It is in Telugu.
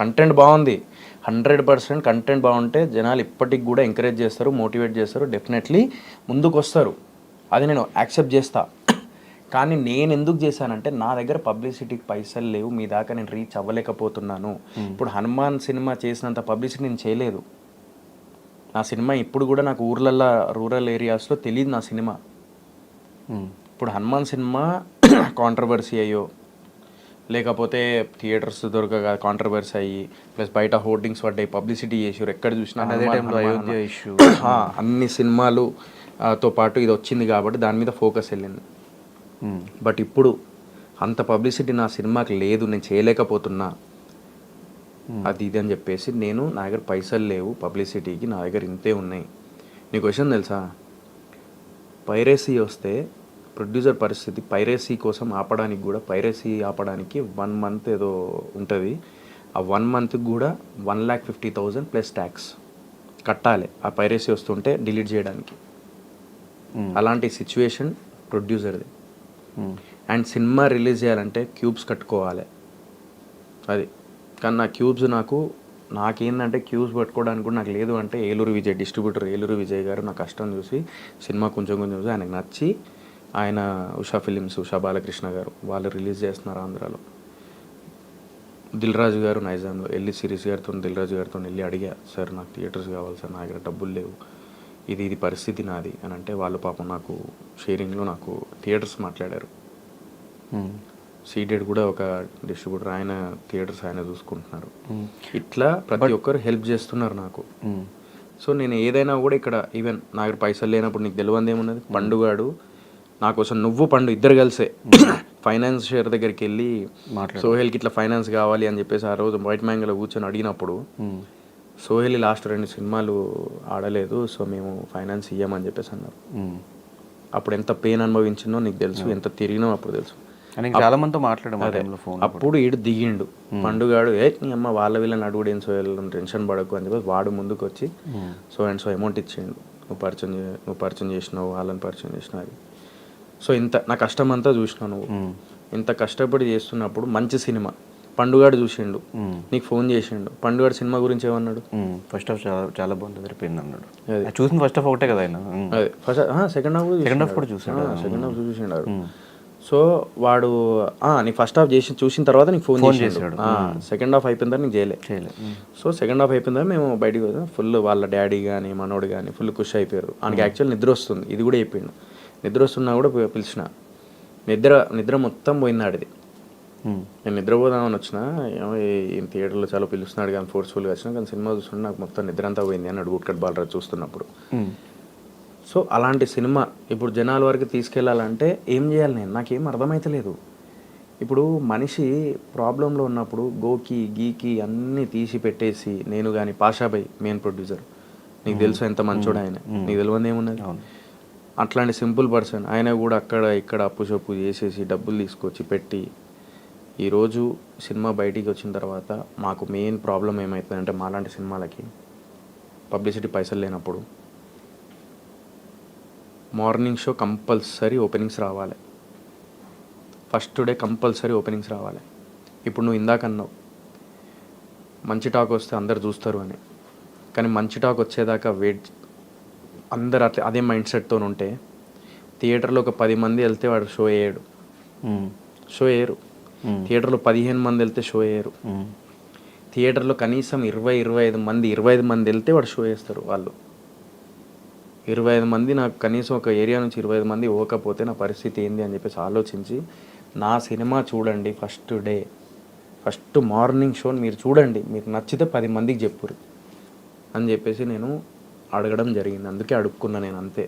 కంటెంట్ బాగుంది, 100% కంటెంట్ బాగుంటే జనాలు ఇప్పటికి కూడా ఎంకరేజ్ చేస్తారు, మోటివేట్ చేస్తారు, డెఫినెట్లీ ముందుకు వస్తారు. అది నేను యాక్సెప్ట్ చేస్తా. కానీ నేను ఎందుకు చేశానంటే నా దగ్గర పబ్లిసిటీకి పైసలు లేవు, మీ దాకా నేను రీచ్ అవ్వలేకపోతున్నాను. ఇప్పుడు హనుమాన్ సినిమా చేసినంత పబ్లిసిటీ నేను చేయలేదు. నా సినిమా ఇప్పుడు కూడా నాకు ఊర్లల్లో రూరల్ ఏరియాస్లో తెలియదు నా సినిమా. ఇప్పుడు హనుమాన్ సినిమా కాంట్రవర్సీ అయ్యో, లేకపోతే థియేటర్స్ దొరకగా కాంట్రవర్సీ అయ్యి, ప్లస్ బయట హోర్డింగ్స్ పడ్డాయి, పబ్లిసిటీ చేసారు, ఎక్కడ చూసినా అయోధ్య ఇష్యూ, అన్ని సినిమాలు తో పాటు ఇది వచ్చింది కాబట్టి దాని మీద ఫోకస్ వెళ్ళింది. బట్ ఇప్పుడు అంత పబ్లిసిటీ నా సినిమాకి లేదు, నేను చేయలేకపోతున్నా, అది ఇది అని చెప్పేసి నేను నా దగ్గర పైసలు లేవు పబ్లిసిటీకి, నా దగ్గర ఇంతే ఉన్నాయి. నీకు క్వశ్చన్ తెలుసా, పైరసీ వస్తే ప్రొడ్యూసర్ పరిస్థితి, పైరసీ కోసం ఆపడానికి కూడా, పైరసీ ఆపడానికి 1 month ఏదో ఉంటుంది, ఆ 1 monthకి కూడా 1,50,000 ప్లస్ ట్యాక్స్ కట్టాలి ఆ పైరసీ వస్తుంటే డిలీట్ చేయడానికి. అలాంటి సిచ్యువేషన్ ప్రొడ్యూసర్ది. అండ్ సినిమా రిలీజ్ చేయాలంటే క్యూబ్స్ కట్టుకోవాలి అది. కానీ నా క్యూబ్స్ నాకేందంటే క్యూబ్స్ పట్టుకోవడానికి కూడా నాకు లేదు. అంటే ఏలూరు విజయ్ డిస్ట్రిబ్యూటర్, ఏలూరు విజయ్ గారు నా కష్టం చూసి, సినిమా కొంచెం చూసి ఆయనకు నచ్చి, ఆయన ఉషా ఫిలిమ్స్, ఉషా బాలకృష్ణ గారు వాళ్ళు రిలీజ్ చేస్తున్నారు ఆంధ్రాలో. దిల్ రాజు గారు నైజాంలో వెళ్ళి సిరీస్ గారితో, దిల్ రాజు గారితో వెళ్ళి అడిగా, సార్ నాకు థియేటర్స్ కావాలి సార్, నా దగ్గర డబ్బులు లేవు, ఇది పరిస్థితి నాది అని అంటే, వాళ్ళు పాపం నాకు షేరింగ్లో నాకు థియేటర్స్ మాట్లాడారు. సీడెడ్ కూడా ఒక డిస్ట్రిబ్యూటర్, ఆయన థియేటర్స్ ఆయన చూసుకుంటున్నారు. ఇట్లా ప్రతి ఒక్కరు హెల్ప్ చేస్తున్నారు నాకు. సో నేను ఏదైనా కూడా ఇక్కడ, ఈవెన్ నా దగ్గర పైసలు లేనప్పుడు నీకు తెలియంది ఏమున్నది, పండుగాడు నా కోసం, నువ్వు పండు ఇద్దరు కలిసే ఫైనాన్షియర్ దగ్గరికి వెళ్ళి సోహెల్కి ఇట్లా ఫైనాన్స్ కావాలి అని చెప్పేసి ఆ రోజు వైట్ మ్యాంగోలో కూర్చొని అడిగినప్పుడు, సోహెల్ లాస్ట్ 2 సినిమాలు ఆడలేదు, సో మేము ఫైనాన్స్ ఇయ్యమని చెప్పేసి అన్నారు. అప్పుడు ఎంత పెయిన్ అనుభవించిందో నీకు తెలుసు, ఎంత తిరిగినో అప్పుడు తెలుసు. చాలా మందితో మాట్లాడాము ఫోన్. అప్పుడు ఈడు దిగిండు పండుగాడు, నీ అమ్మ వాళ్ళ వీళ్ళని అడుగుడు, ఏం సోహెల్ టెన్షన్ పడకు అని చెప్పేసి వాడు ముందుకు వచ్చి సో అండ్ సో అమౌంట్ ఇచ్చిండు, నువ్వు పరిచయం చేసినావు, వాళ్ళని పరిచయం చేసినావు. సో ఇంత నా కష్టం అంతా చూసినావు నువ్వు, ఇంత కష్టపడి చేస్తున్నప్పుడు మంచి సినిమా పండుగాడు చూసిండు, నీకు ఫోన్ చేసిండు, పండుగాడు సినిమా గురించి ఏమన్నాడు, ఫస్ట్ హాఫ్ చాలా బాగుంటుంది రిపోయింది అన్నాడు. చూసిన ఫస్ట్ హాఫ్ ఒకటే కదా ఆయన, అదే ఫస్ట్ సెకండ్ హాఫ్ కూడా చూసాడు, సెకండ్ హాఫ్ చూసిండు. సో వాడు నీ ఫస్ట్ హాఫ్ చూసిన తర్వాత నీకు ఫోన్ చేసాడు, సెకండ్ హాఫ్ అయిపోయిన తర్వాత నీకు చేయలేదు. సో సెకండ్ హాఫ్ అయిపోయిన తర్వాత మేము బయటికి పోతాం, ఫుల్ వాళ్ళ డాడీ కానీ మనోడు కానీ ఫుల్ ఖుషి అయిపోయారు. ఆయనకి యాక్చువల్ నిద్ర వస్తుంది, ఇది కూడా చెప్పిండు, నిద్ర వస్తున్నా కూడా పిలిచిన, నిద్ర మొత్తం పోయింది ఆడిది. నేను నిద్రపోదామని వచ్చిన, ఈ థియేటర్లో చాలా పిలుస్తున్నాడు కానీ ఫోర్స్ఫుల్గా వచ్చినా, కానీ సినిమా చూస్తుంటే నాకు మొత్తం నిద్ర అంతా పోయింది అన్నాడు గుట్కట్ బాలరాజు చూస్తున్నప్పుడు. సో అలాంటి సినిమా ఇప్పుడు జనాల వరకు తీసుకెళ్ళాలంటే ఏం చేయాలి, నాకేం అర్థమైతలేదు. ఇప్పుడు మనిషి ప్రాబ్లంలో ఉన్నప్పుడు గోకి గీకి అన్నీ తీసి పెట్టేసి, నేను కానీ పాషాబాయ్ మెయిన్ ప్రొడ్యూసర్, నీకు తెలుసు ఎంత మంచోడు ఆయన, నీకు తెలియదు ఏమున్నది. అట్లాంటి సింపుల్ పర్సన్ ఆయన కూడా అక్కడ ఇక్కడ అప్పు చప్పు చేసేసి డబ్బులు తీసుకొచ్చి పెట్టి, ఈరోజు సినిమా బయటికి వచ్చిన తర్వాత మాకు మెయిన్ ప్రాబ్లం ఏమవుతుందంటే, మాలాంటి సినిమాలకి పబ్లిసిటీ పైసలు లేనప్పుడు మార్నింగ్ షో కంపల్సరీ ఓపెనింగ్స్ రావాలి, ఫస్ట్ డే కంపల్సరీ ఓపెనింగ్స్ రావాలి. ఇప్పుడు నువ్వు ఇందాక అన్నావు మంచి టాక్ వస్తే అందరు చూస్తారు అని, కానీ మంచి టాక్ వచ్చేదాకా అందరు అట్లా అదే మైండ్ సెట్తో ఉంటే థియేటర్లో ఒక 10 మంది వెళ్తే వాడు షో వేయడు, షో వేయరు. థియేటర్లో 15 మంది వెళ్తే షో వేయరు. థియేటర్లో కనీసం 20-25 మంది వెళ్తే వాడు షో వేస్తారు. వాళ్ళు 25 మంది, నాకు కనీసం ఒక ఏరియా నుంచి 25 మంది ఇవ్వకపోతే నా పరిస్థితి ఏంది అని చెప్పేసి ఆలోచించి, నా సినిమా చూడండి, ఫస్ట్ మార్నింగ్ షో మీరు చూడండి, మీకు నచ్చితే 10 మందికి చెప్పురు అని చెప్పేసి నేను అడగడం జరిగింది. అందుకే అడుక్కున్నా నేను, అంతే.